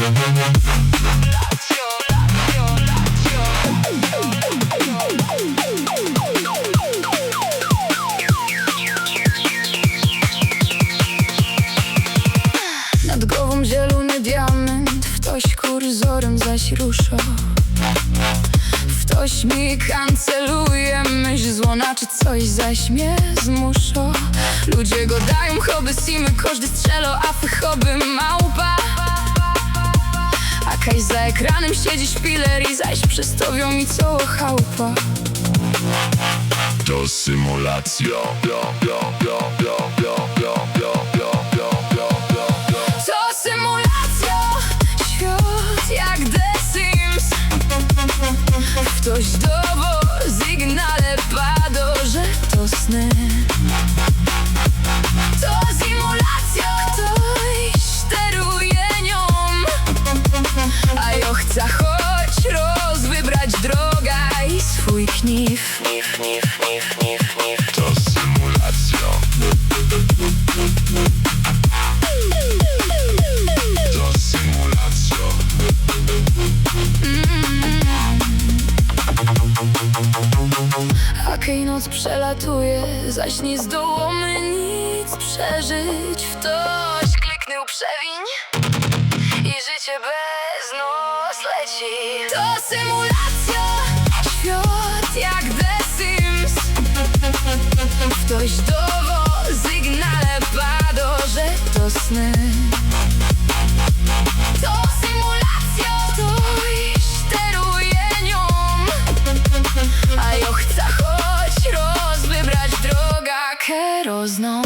Nad głową zielony diament, ktoś kurzorem zaś rusza. Ktoś mi kanceluje myśl złona, czy coś zaś mnie zmusza. Ludzie go dają hobby, simy, każdy strzelo, a fy hobby małpa. A kaś za ekranem siedzi szpiler i zaś przystawią mi cała chałupa. To symulacja. To symulacja, świat jak The Sims. Ktoś dowo sygnale padło, że to sny. To symulacja, ktoś steruje nią, a ja chcę choć rozwybrać droga i swój knif. To symulacja. To symulacja. A kej noc przelatuje, zaś nie zdołamy nic przeżyć. Ktoś kliknął przewiń i życie bez nos leci. To symulacja, świat jak The Sims. Ktoś dowo sygnale padło, że to sny. To symulacja, ktoś steruje nią, a ja chcę choć rozwybrać droga kerozną.